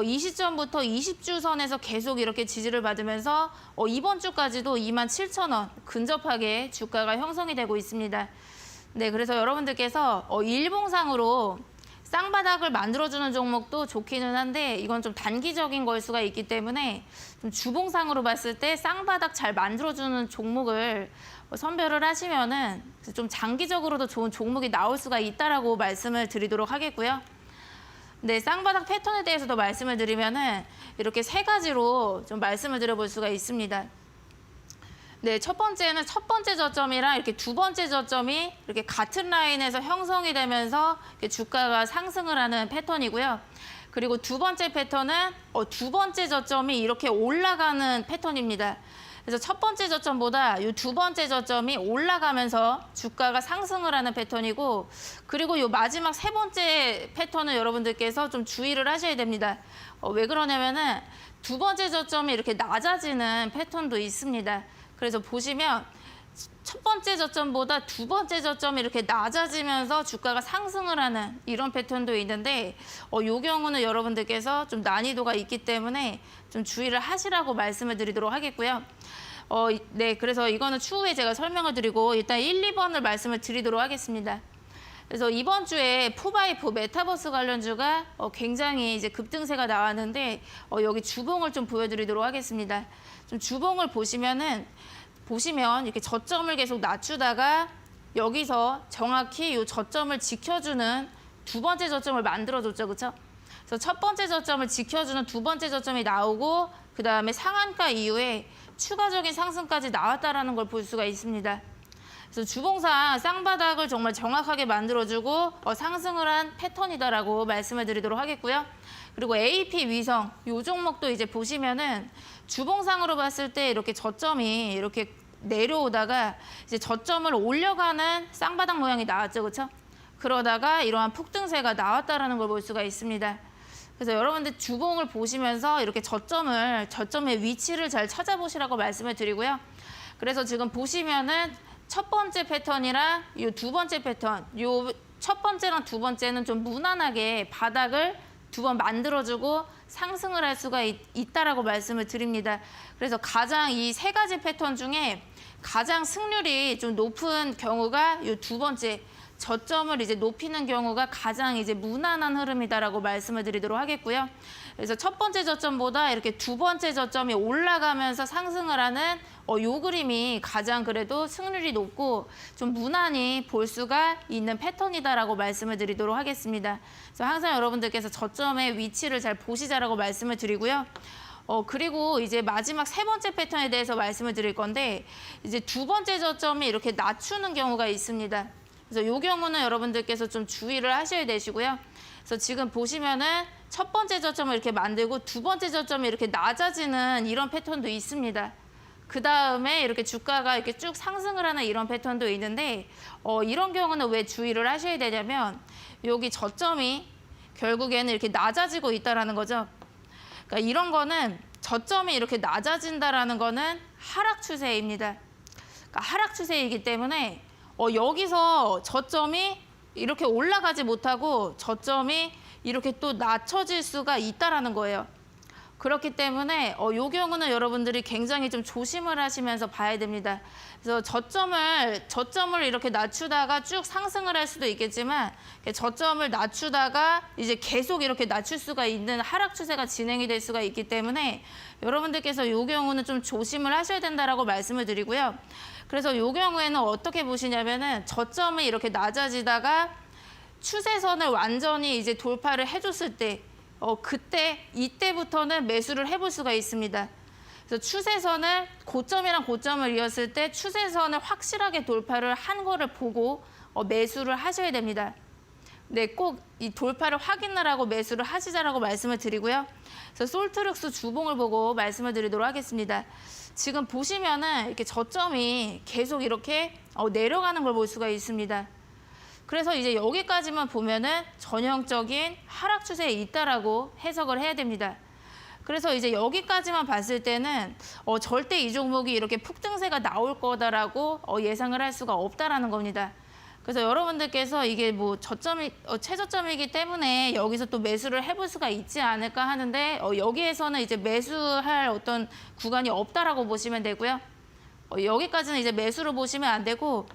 이 시점부터 20주 선에서 계속 이렇게 지지를 받으면서 이번 주까지도 27,000원 근접하게 주가가 형성이 되고 있습니다. 네, 그래서 여러분들께서 일봉상으로 쌍바닥을 만들어주는 종목도 좋기는 한데 이건 좀 단기적인 걸 수가 있기 때문에 좀 주봉상으로 봤을 때 쌍바닥 잘 만들어주는 종목을 선별을 하시면은 좀 장기적으로도 좋은 종목이 나올 수가 있다라고 말씀을 드리도록 하겠고요. 네, 쌍바닥 패턴에 대해서도 말씀을 드리면은 이렇게 3가지로 좀 말씀을 드려볼 수가 있습니다. 네, 첫 번째는 첫 번째 저점이랑 이렇게 두 번째 저점이 이렇게 같은 라인에서 형성이 되면서 주가가 상승을 하는 패턴이고요. 그리고 두 번째 패턴은 두 번째 저점이 이렇게 올라가는 패턴입니다. 그래서 첫 번째 저점보다 이 두 번째 저점이 올라가면서 주가가 상승을 하는 패턴이고, 그리고 이 마지막 세 번째 패턴은 여러분들께서 좀 주의를 하셔야 됩니다. 왜 그러냐면은 두 번째 저점이 이렇게 낮아지는 패턴도 있습니다. 그래서 보시면 첫 번째 저점보다 두 번째 저점이 이렇게 낮아지면서 주가가 상승을 하는 이런 패턴도 있는데 이 경우는 여러분들께서 좀 난이도가 있기 때문에 좀 주의를 하시라고 말씀을 드리도록 하겠고요. 네, 그래서 이거는 추후에 제가 설명을 드리고 일단 1, 2번을 말씀을 드리도록 하겠습니다. 그래서 이번 주에 4x4 메타버스 관련주가 굉장히 이제 급등세가 나왔는데 여기 주봉을 좀 보여드리도록 하겠습니다. 좀 주봉을 보시면 이렇게 저점을 계속 낮추다가 여기서 정확히 이 저점을 지켜주는 두 번째 저점을 만들어줬죠, 그렇죠? 그래서 첫 번째 저점을 지켜주는 두 번째 저점이 나오고 그 다음에 상한가 이후에 추가적인 상승까지 나왔다라는 걸 볼 수가 있습니다. 그래서 주봉상 쌍바닥을 정말 정확하게 만들어주고 상승을 한 패턴이다라고 말씀을 드리도록 하겠고요. 그리고 AP 위성 이 종목도 이제 보시면은 주봉상으로 봤을 때 이렇게 저점이 이렇게 내려오다가 이제 저점을 올려가는 쌍바닥 모양이 나왔죠, 그렇죠? 그러다가 이러한 폭등세가 나왔다라는 걸 볼 수가 있습니다. 그래서 여러분들 주봉을 보시면서 이렇게 저점의 위치를 잘 찾아보시라고 말씀을 드리고요. 그래서 지금 보시면은 첫 번째 패턴이랑 이 두 번째 패턴, 요 첫 번째랑 두 번째는 좀 무난하게 바닥을 두 번 만들어주고 상승을 할 수가 있다라고 말씀을 드립니다. 그래서 가장 이 세 가지 패턴 중에 가장 승률이 좀 높은 경우가 이 두 번째 저점을 이제 높이는 경우가 가장 이제 무난한 흐름이다라고 말씀을 드리도록 하겠고요. 그래서 첫 번째 저점보다 이렇게 두 번째 저점이 올라가면서 상승을 하는 요 그림이 가장 그래도 승률이 높고 좀 무난히 볼 수가 있는 패턴이다라고 말씀을 드리도록 하겠습니다. 그래서 항상 여러분들께서 저점의 위치를 잘 보시자라고 말씀을 드리고요. 그리고 이제 마지막 세 번째 패턴에 대해서 말씀을 드릴 건데 이제 두 번째 저점이 이렇게 낮추는 경우가 있습니다. 그래서 이 경우는 여러분들께서 좀 주의를 하셔야 되시고요. 그래서 지금 보시면은 첫 번째 저점을 이렇게 만들고 두 번째 저점이 이렇게 낮아지는 이런 패턴도 있습니다. 그 다음에 이렇게 주가가 이렇게 쭉 상승을 하는 이런 패턴도 있는데 이런 경우는 왜 주의를 하셔야 되냐면 여기 저점이 결국에는 이렇게 낮아지고 있다라는 거죠. 그러니까 이런 거는 저점이 이렇게 낮아진다라는 거는 하락 추세입니다. 그러니까 하락 추세이기 때문에 여기서 저점이 이렇게 올라가지 못하고 저점이 이렇게 또 낮춰질 수가 있다라는 거예요. 그렇기 때문에 이 경우는 여러분들이 굉장히 좀 조심을 하시면서 봐야 됩니다. 그래서 저점을 이렇게 낮추다가 쭉 상승을 할 수도 있겠지만 저점을 낮추다가 이제 계속 이렇게 낮출 수가 있는 하락 추세가 진행이 될 수가 있기 때문에 여러분들께서 이 경우는 좀 조심을 하셔야 된다라고 말씀을 드리고요. 그래서 이 경우에는 어떻게 보시냐면은 저점이 이렇게 낮아지다가 추세선을 완전히 이제 돌파를 해줬을 때 이때부터는 매수를 해볼 수가 있습니다. 그래서 추세선을 고점이랑 고점을 이었을 때 추세선을 확실하게 돌파를 한 거를 보고 매수를 하셔야 됩니다. 네, 꼭 이 돌파를 확인을 하고 매수를 하시자라고 말씀을 드리고요. 그래서 솔트룩스 주봉을 보고 말씀을 드리도록 하겠습니다. 지금 보시면은 이렇게 저점이 계속 이렇게 내려가는 걸 볼 수가 있습니다. 그래서 이제 여기까지만 보면은 전형적인 하락 추세에 있다라고 해석을 해야 됩니다. 그래서 이제 여기까지만 봤을 때는 절대 이 종목이 이렇게 폭등세가 나올 거다라고 예상을 할 수가 없다라는 겁니다. 그래서 여러분들께서 이게 뭐 저점이 최저점이기 때문에 여기서 또 매수를 해볼 수가 있지 않을까 하는데 여기에서는 이제 매수할 어떤 구간이 없다라고 보시면 되고요. 여기까지는 이제 매수로 보시면 안 되고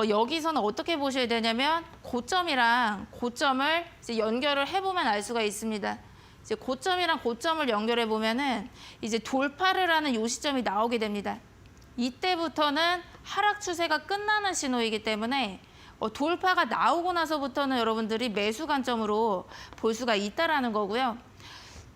여기서는 어떻게 보셔야 되냐면 고점이랑 고점을 이제 연결을 해보면 알 수가 있습니다. 이제 고점이랑 고점을 연결해 보면은 이제 돌파를 하는 요 시점이 나오게 됩니다. 이때부터는 하락 추세가 끝나는 신호이기 때문에 돌파가 나오고 나서부터는 여러분들이 매수 관점으로 볼 수가 있다라는 거고요.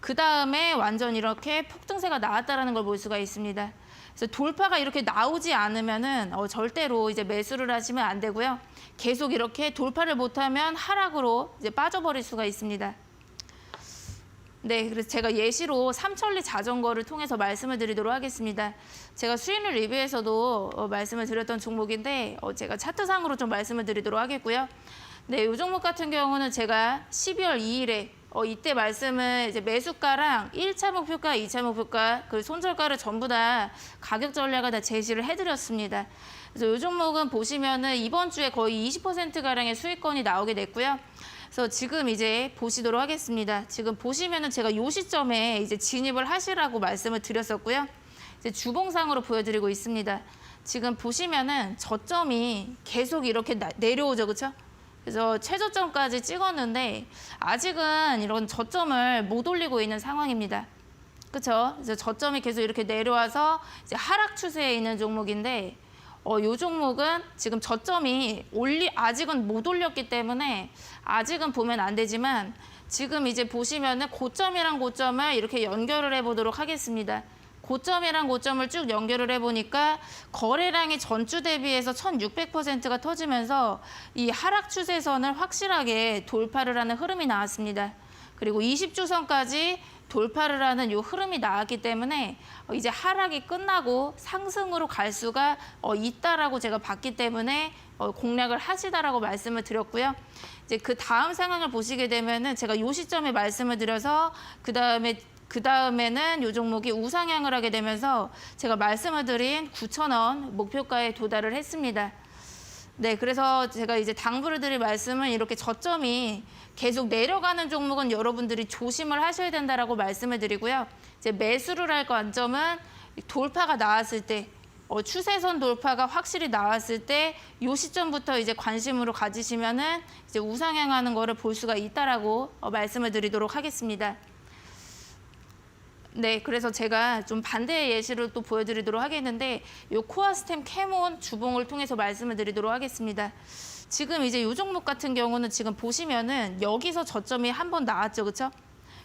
그 다음에 완전 이렇게 폭등세가 나왔다라는 걸 볼 수가 있습니다. 그래서 돌파가 이렇게 나오지 않으면은 절대로 이제 매수를 하시면 안 되고요. 계속 이렇게 돌파를 못하면 하락으로 이제 빠져버릴 수가 있습니다. 네, 그래서 제가 예시로 삼천리 자전거를 통해서 말씀을 드리도록 하겠습니다. 제가 수익률 리뷰에서도 말씀을 드렸던 종목인데 제가 차트상으로 좀 말씀을 드리도록 하겠고요. 네, 이 종목 같은 경우는 제가 12월 2일에 이때 말씀을 이제 매수가랑 1차 목표가, 2차 목표가, 그 손절가를 전부 다 가격 전략을 다 제시를 해드렸습니다. 그래서 이 종목은 보시면은 이번 주에 거의 20%가량의 수익권이 나오게 됐고요. 그래서 지금 이제 보시도록 하겠습니다. 지금 보시면은 제가 이 시점에 이제 진입을 하시라고 말씀을 드렸었고요. 이제 주봉상으로 보여드리고 있습니다. 지금 보시면은 저점이 계속 이렇게 내려오죠, 그렇죠? 그래서 최저점까지 찍었는데 아직은 이런 저점을 못 올리고 있는 상황입니다. 그렇죠? 그래서 저점이 계속 이렇게 내려와서 이제 하락 추세에 있는 종목인데 이 종목은 지금 저점이 아직은 못 올렸기 때문에 아직은 보면 안 되지만 지금 이제 보시면은 고점이랑 고점을 이렇게 연결을 해보도록 하겠습니다. 고점이랑 고점을 쭉 연결을 해보니까 거래량이 전주 대비해서 1600%가 터지면서 이 하락 추세선을 확실하게 돌파를 하는 흐름이 나왔습니다. 그리고 20주선까지 돌파를 하는 이 흐름이 나왔기 때문에 이제 하락이 끝나고 상승으로 갈 수가 있다라고 제가 봤기 때문에 공략을 하시다라고 말씀을 드렸고요. 이제 그 다음 상황을 보시게 되면은 제가 요 시점에 말씀을 드려서 그 다음에는 이 종목이 우상향을 하게 되면서 제가 말씀을 드린 9,000원 목표가에 도달을 했습니다. 네, 그래서 제가 이제 당부를 드릴 말씀은 이렇게 저점이 계속 내려가는 종목은 여러분들이 조심을 하셔야 된다라고 말씀을 드리고요. 이제 매수를 할 관점은 돌파가 나왔을 때, 추세선 돌파가 확실히 나왔을 때 이 시점부터 이제 관심으로 가지시면은 이제 우상향하는 거를 볼 수가 있다라고 말씀을 드리도록 하겠습니다. 네, 그래서 제가 좀 반대의 예시를 또 보여드리도록 하겠는데 이 코아스템 캐몬 주봉을 통해서 말씀을 드리도록 하겠습니다. 지금 이제 이 종목 같은 경우는 지금 보시면은 여기서 저점이 한 번 나왔죠, 그렇죠?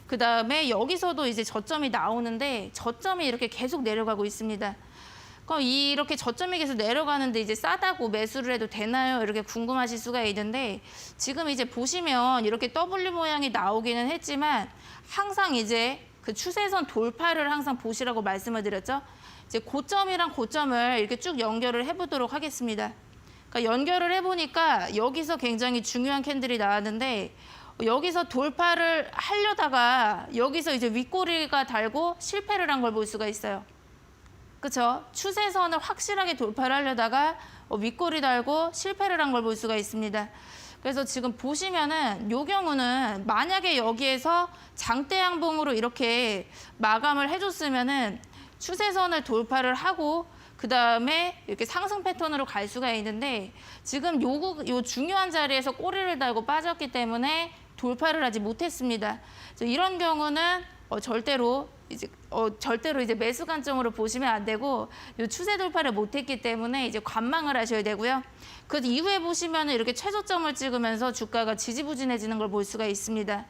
그 다음에 여기서도 이제 저점이 나오는데 저점이 이렇게 계속 내려가고 있습니다. 그럼 이렇게 저점이 계속 내려가는데 이제 싸다고 매수를 해도 되나요? 이렇게 궁금하실 수가 있는데 지금 이제 보시면 이렇게 W 모양이 나오기는 했지만 항상 이제 그 추세선 돌파를 항상 보시라고 말씀을 드렸죠. 이제 고점이랑 고점을 이렇게 쭉 연결을 해보도록 하겠습니다. 그러니까 연결을 해보니까 여기서 굉장히 중요한 캔들이 나왔는데 여기서 돌파를 하려다가 여기서 이제 윗꼬리가 달고 실패를 한 걸 볼 수가 있어요. 그렇죠? 추세선을 확실하게 돌파를 하려다가 윗꼬리 달고 실패를 한 걸 볼 수가 있습니다. 그래서 지금 보시면은 요 경우는 만약에 여기에서 장대 양봉으로 이렇게 마감을 해줬으면은 추세선을 돌파를 하고 그 다음에 이렇게 상승 패턴으로 갈 수가 있는데 지금 요 중요한 자리에서 꼬리를 달고 빠졌기 때문에 돌파를 하지 못했습니다. 그래서 이런 경우는 절대로 이제 매수 관점으로 보시면 안 되고 요 추세 돌파를 못했기 때문에 이제 관망을 하셔야 되고요. 그 이후에 보시면 이렇게 최저점을 찍으면서 주가가 지지부진해지는 걸 볼 수가 있습니다.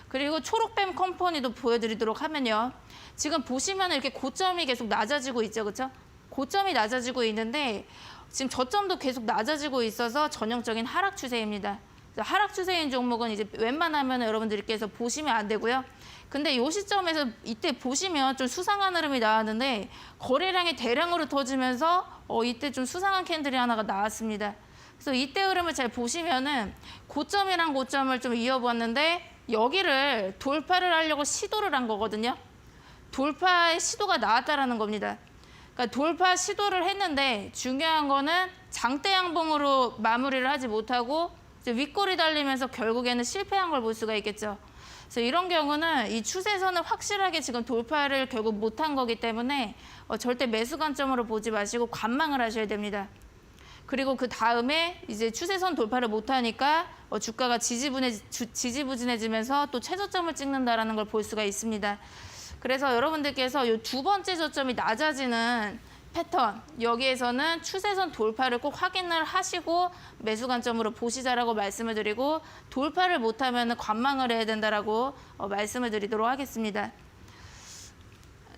그리고 초록뱀 컴퍼니도 보여드리도록 하면요. 지금 보시면 이렇게 고점이 계속 낮아지고 있죠, 그렇죠? 고점이 낮아지고 있는데 지금 저점도 계속 낮아지고 있어서 전형적인 하락 추세입니다. 하락 추세인 종목은 이제 웬만하면 여러분들께서 보시면 안 되고요. 근데 이 시점에서 이때 보시면 좀 수상한 흐름이 나왔는데 거래량이 대량으로 터지면서 이때 좀 수상한 캔들이 하나가 나왔습니다. 그래서 이때 흐름을 잘 보시면은 고점이랑 고점을 좀 이어봤는데 여기를 돌파를 하려고 시도를 한 거거든요. 돌파의 시도가 나왔다라는 겁니다. 그러니까 돌파 시도를 했는데 중요한 거는 장대 양봉으로 마무리를 하지 못하고 이제 윗꼬리 달리면서 결국에는 실패한 걸 볼 수가 있겠죠. 그래서 이런 경우는 이 추세선을 확실하게 지금 돌파를 결국 못한 거기 때문에 절대 매수 관점으로 보지 마시고 관망을 하셔야 됩니다. 그리고 그 다음에 이제 추세선 돌파를 못하니까 주가가 지지부진해지면서 또 최저점을 찍는다라는 걸 볼 수가 있습니다. 그래서 여러분들께서 이 두 번째 저점이 낮아지는 패턴, 여기에서는 추세선 돌파를 꼭 확인을 하시고 매수 관점으로 보시자라고 말씀을 드리고 돌파를 못하면 관망을 해야 된다라고 말씀을 드리도록 하겠습니다.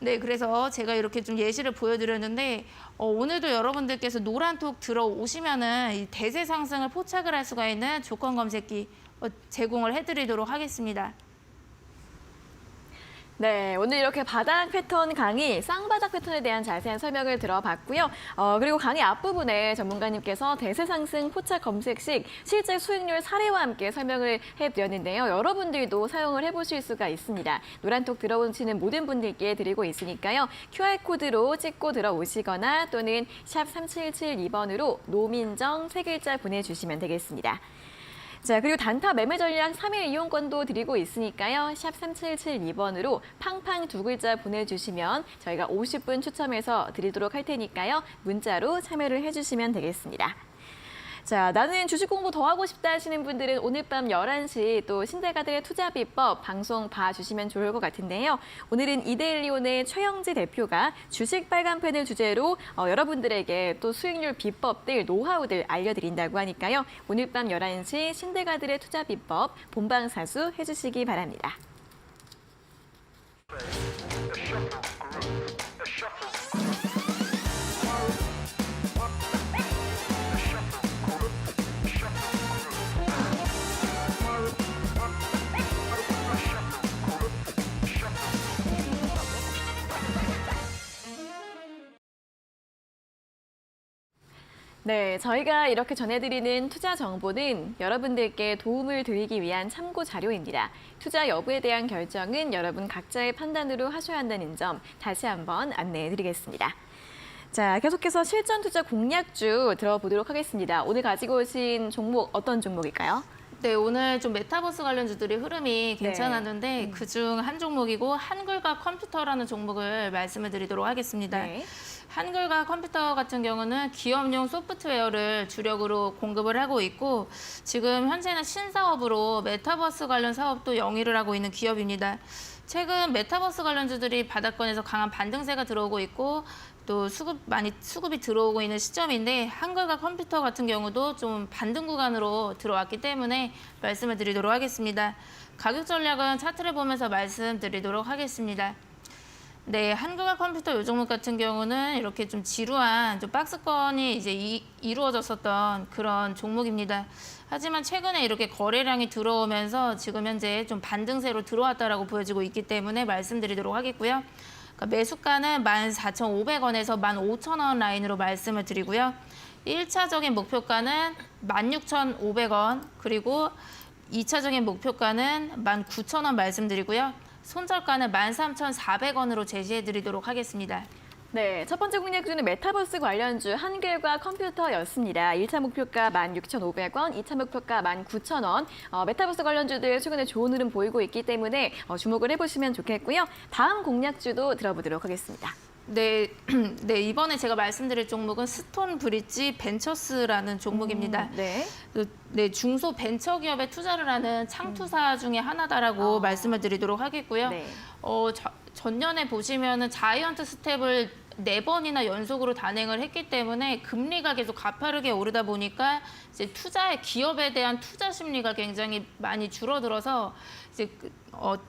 네, 그래서 제가 이렇게 좀 예시를 보여드렸는데 오늘도 여러분들께서 노란톡 들어오시면은 이 대세 상승을 포착을 할 수가 있는 조건 검색기 제공을 해드리도록 하겠습니다. 네, 오늘 이렇게 바닥 패턴 강의, 쌍바닥 패턴에 대한 자세한 설명을 들어봤고요. 그리고 강의 앞부분에 전문가님께서 대세 상승 포착 검색식 실제 수익률 사례와 함께 설명을 해드렸는데요. 여러분들도 사용을 해보실 수가 있습니다. 노란톡 들어오시는 모든 분들께 드리고 있으니까요. QR코드로 찍고 들어오시거나 또는 샵 3772번으로 노민정 3글자 보내주시면 되겠습니다. 자, 그리고 단타 매매 전략 3일 이용권도 드리고 있으니까요. 샵 3772번으로 팡팡 2글자 보내주시면 저희가 50분 추첨해서 드리도록 할 테니까요. 문자로 참여를 해주시면 되겠습니다. 자, 나는 주식 공부 더 하고 싶다 하시는 분들은 오늘 밤 11시 또 신대가들의 투자 비법 방송 봐주시면 좋을 것 같은데요. 오늘은 이데일리온의 최영지 대표가 주식 빨간펜을 주제로 여러분들에게 또 수익률 비법들, 노하우들 알려드린다고 하니까요. 오늘 밤 11시 신대가들의 투자 비법 본방사수 해주시기 바랍니다. 네, 저희가 이렇게 전해드리는 투자 정보는 여러분들께 도움을 드리기 위한 참고 자료입니다. 투자 여부에 대한 결정은 여러분 각자의 판단으로 하셔야 한다는 점 다시 한번 안내해드리겠습니다. 자, 계속해서 실전 투자 공략주 들어보도록 하겠습니다. 오늘 가지고 오신 종목 어떤 종목일까요? 네, 오늘 좀 메타버스 관련주들이 흐름이 괜찮았는데 그중 한 종목이고 한글과 컴퓨터라는 종목을 말씀을 드리도록 하겠습니다. 네. 한글과 컴퓨터 같은 경우는 기업용 소프트웨어를 주력으로 공급을 하고 있고 지금 현재는 신사업으로 메타버스 관련 사업도 영위를 하고 있는 기업입니다. 최근 메타버스 관련주들이 바닥권에서 강한 반등세가 들어오고 있고 또 수급이 들어오고 있는 시점인데 한글과 컴퓨터 같은 경우도 좀 반등 구간으로 들어왔기 때문에 말씀을 드리도록 하겠습니다. 가격 전략은 차트를 보면서 말씀드리도록 하겠습니다. 네, 한글과 컴퓨터 이 종목 같은 경우는 이렇게 좀 지루한 좀 박스권이 이제 이루어졌었던 그런 종목입니다. 하지만 최근에 이렇게 거래량이 들어오면서 지금 현재 좀 반등세로 들어왔다라고 보여지고 있기 때문에 말씀드리도록 하겠고요. 그러니까 매수가는 14,500원에서 15,000원 라인으로 말씀을 드리고요. 1차적인 목표가는 16,500원 그리고 2차적인 목표가는 19,000원 말씀드리고요. 손절가는 13,400원으로 제시해드리도록 하겠습니다. 네, 첫 번째 공략주는 메타버스 관련주 한글과 컴퓨터였습니다. 1차 목표가 16,500원, 2차 목표가 19,000원. 메타버스 관련주들 최근에 좋은 흐름 보이고 있기 때문에 주목을 해보시면 좋겠고요. 다음 공략주도 들어보도록 하겠습니다. 네, 네, 이번에 제가 말씀드릴 종목은 스톤 브릿지 벤처스라는 종목입니다. 네. 네, 중소 벤처 기업에 투자를 하는 창투사 중에 하나다라고 말씀을 드리도록 하겠고요. 네. 전년에 보시면은 자이언트 스텝을 4번이나 연속으로 단행을 했기 때문에 금리가 계속 가파르게 오르다 보니까 이제 기업에 대한 투자 심리가 굉장히 많이 줄어들어서 이제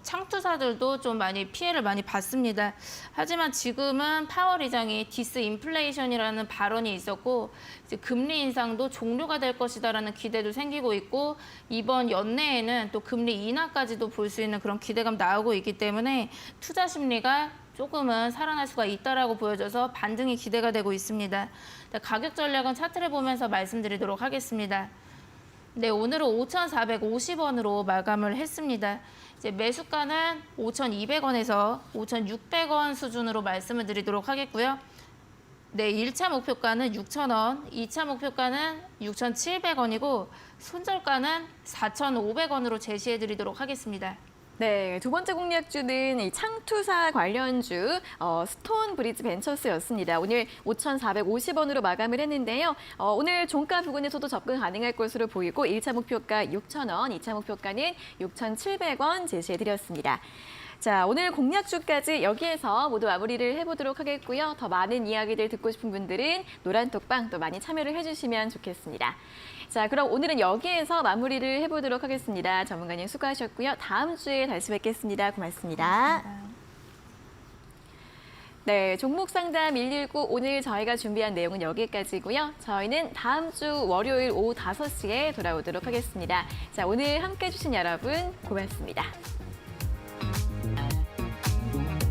창투사들도 좀 많이 피해를 많이 봤습니다. 하지만 지금은 파월 의장이 디스인플레이션이라는 발언이 있었고 이제 금리 인상도 종료가 될 것이다라는 기대도 생기고 있고 이번 연내에는 또 금리 인하까지도 볼 수 있는 그런 기대감 나오고 있기 때문에 투자 심리가 조금은 살아날 수가 있다라고 보여져서 반등이 기대가 되고 있습니다. 가격 전략은 차트를 보면서 말씀드리도록 하겠습니다. 네, 오늘은 5,450원으로 마감을 했습니다. 이제 매수가는 5,200원에서 5,600원 수준으로 말씀을 드리도록 하겠고요. 네, 1차 목표가는 6,000원, 2차 목표가는 6,700원이고 손절가는 4,500원으로 제시해 드리도록 하겠습니다. 네, 두 번째 공략주는 이 창투사 관련주 스톤 브릿지 벤처스였습니다. 오늘 5,450원으로 마감을 했는데요. 오늘 종가 부근에서도 접근 가능할 것으로 보이고 1차 목표가 6,000원, 2차 목표가는 6,700원 제시해드렸습니다. 자, 오늘 공략주까지 여기에서 모두 마무리를 해보도록 하겠고요. 더 많은 이야기들 듣고 싶은 분들은 노란톡방 또 많이 참여를 해주시면 좋겠습니다. 자, 그럼 오늘은 여기에서 마무리를 해보도록 하겠습니다. 전문가님 수고하셨고요. 다음 주에 다시 뵙겠습니다. 고맙습니다. 네, 종목 상담 119 오늘 저희가 준비한 내용은 여기까지고요. 저희는 다음 주 월요일 오후 5시에 돌아오도록 하겠습니다. 자, 오늘 함께해 주신 여러분 고맙습니다.